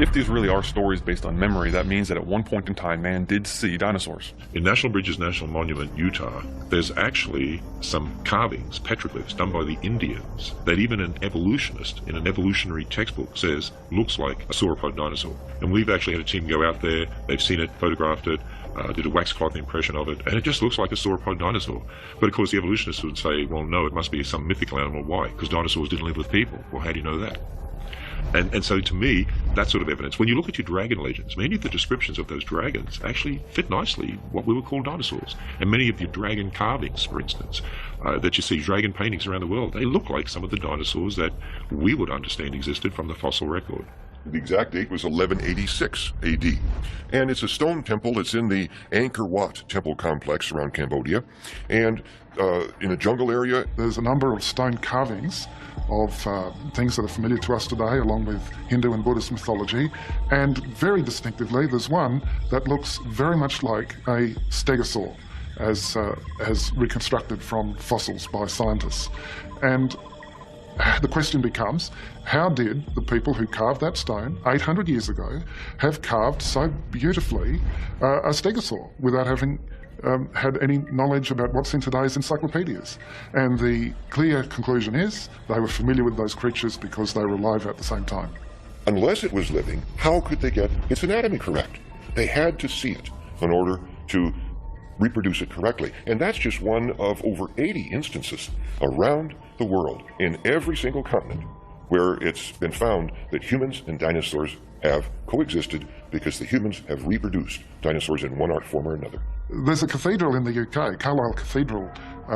If these really are stories based on memory, that means that at one point in time, man did see dinosaurs. In National Bridges National Monument, Utah, there's actually some carvings, petroglyphs, done by the Indians that even an evolutionist in an evolutionary textbook says looks like a sauropod dinosaur. And we've actually had a team go out there, they've seen it, photographed it, did a wax cloth impression of it, and it just looks like a sauropod dinosaur. But of course the evolutionists would say, well no, it must be some mythical animal. Why? Because dinosaurs didn't live with people. Well, how do you know that? And so to me, that sort of evidence, when you look at your dragon legends, many of the descriptions of those dragons actually fit nicely what we would call dinosaurs. And many of your dragon carvings, for instance, that you see, dragon paintings around the world, they look like some of the dinosaurs that we would understand existed from the fossil record. The exact date was 1186 AD. And it's a stone temple that's in the Angkor Wat temple complex around Cambodia. And in a jungle area, there's a number of stone carvings of things that are familiar to us today, along with Hindu and Buddhist mythology. And very distinctively, there's one that looks very much like a stegosaur, as reconstructed from fossils by scientists. And the question becomes, how did the people who carved that stone 800 years ago have carved so beautifully a stegosaur without having had any knowledge about what's in today's encyclopedias? And the clear conclusion is they were familiar with those creatures because they were alive at the same time. Unless it was living, how could they get its anatomy correct? They had to see it in order to reproduce it correctly. And that's just one of over 80 instances around the world, in every single continent, where it's been found that humans and dinosaurs have coexisted because the humans have reproduced dinosaurs in one art form or another. There's a cathedral in the UK, Carlisle Cathedral,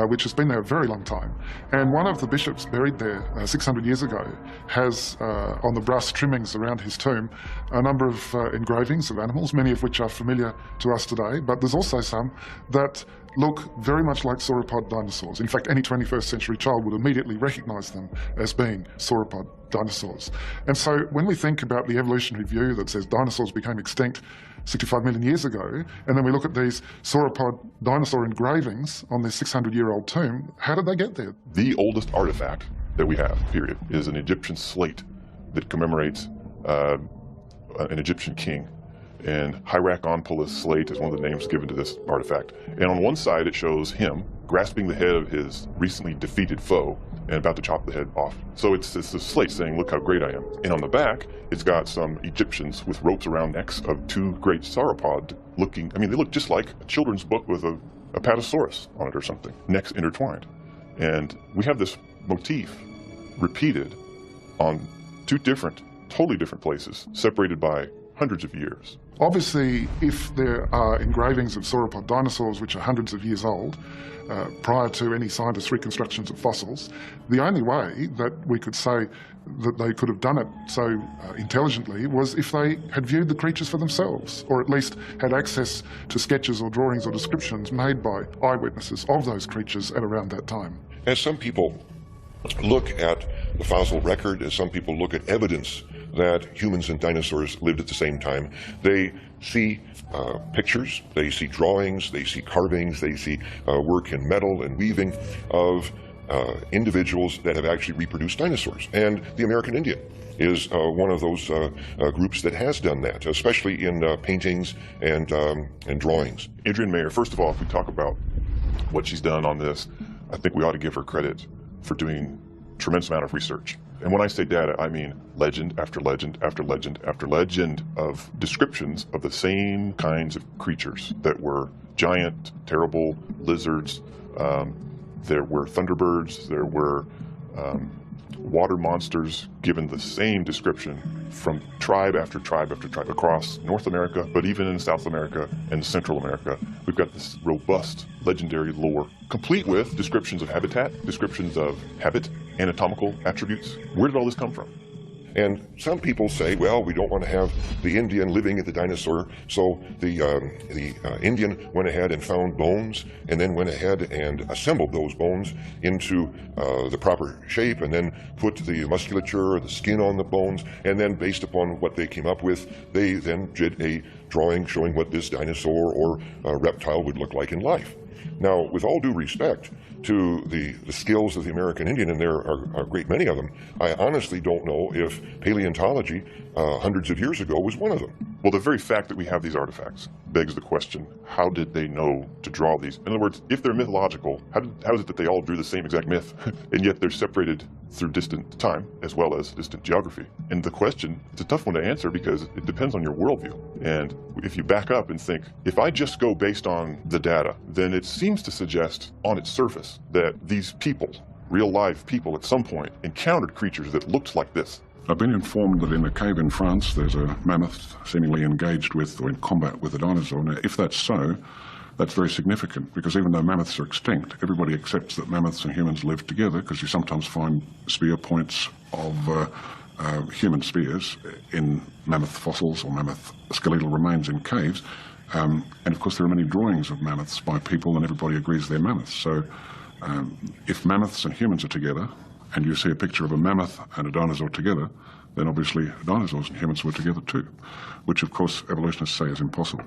which has been there a very long time. And one of the bishops buried there 600 years ago has, on the brass trimmings around his tomb, a number of engravings of animals, many of which are familiar to us today, but there's also some that look very much like sauropod dinosaurs. In fact, any 21st century child would immediately recognize them as being sauropod dinosaurs. And so when we think about the evolutionary view that says dinosaurs became extinct 65 million years ago, and then we look at these sauropod dinosaur engravings on this 600-year-old tomb, how did they get there? The oldest artifact that we have, period, is an Egyptian slate that commemorates an Egyptian king. And Hierakonpolis slate is one of the names given to this artifact. And on one side it shows him grasping the head of his recently defeated foe and about to chop the head off. So it's a slate saying, look how great I am. And on the back, it's got some Egyptians with ropes around necks of two great sauropod looking, I mean, they look just like a children's book with a Apatosaurus on it or something, necks intertwined. And we have this motif repeated on two different, totally different places, separated by hundreds of years. Obviously, if there are engravings of sauropod dinosaurs which are hundreds of years old, prior to any scientists' reconstructions of fossils, the only way that we could say that they could have done it so intelligently was if they had viewed the creatures for themselves, or at least had access to sketches or drawings or descriptions made by eyewitnesses of those creatures at around that time. As some people look at the fossil record, as some people look at evidence that humans and dinosaurs lived at the same time, they see pictures, they see drawings, they see carvings, they see work in metal and weaving of individuals that have actually reproduced dinosaurs. And the American Indian is one of those groups that has done that, especially in paintings and drawings. Adrienne Mayer, first of all, if we talk about what she's done on this, I think we ought to give her credit for doing a tremendous amount of research. And when I say data, I mean legend after legend after legend after legend of descriptions of the same kinds of creatures that were giant, terrible lizards. There were thunderbirds, there were water monsters given the same description from tribe after tribe after tribe across North America, but even in South America and Central America. We've got this robust, legendary lore, complete with descriptions of habitat, descriptions of habit, anatomical attributes. Where did all this come from? And some people say, well, we don't want to have the Indian living with the dinosaur, so the Indian went ahead and found bones, and then went ahead and assembled those bones into the proper shape, and then put the musculature, the skin on the bones, and then based upon what they came up with, they then did a drawing showing what this dinosaur or reptile would look like in life. Now, with all due respect, to the skills of the American Indian, and there are a great many of them, I honestly don't know if paleontology hundreds of years ago was one of them. Well, the very fact that we have these artifacts begs the question, how did they know to draw these? In other words, if they're mythological, how is it that they all drew the same exact myth, and yet they're separated through distant time as well as distant geography? And the question, it's a tough one to answer because it depends on your worldview. And if you back up and think, if I just go based on the data, then it seems to suggest on its surface that these people, real live people at some point, encountered creatures that looked like this. I've been informed that in a cave in France there's a mammoth seemingly engaged with or in combat with a dinosaur. Now, if that's so, that's very significant because even though mammoths are extinct, everybody accepts that mammoths and humans live together because you sometimes find spear points of human spears in mammoth fossils or mammoth skeletal remains in caves. And of course there are many drawings of mammoths by people and everybody agrees they're mammoths. So if mammoths and humans are together, and you see a picture of a mammoth and a dinosaur together, then obviously dinosaurs and humans were together too, which of course evolutionists say is impossible.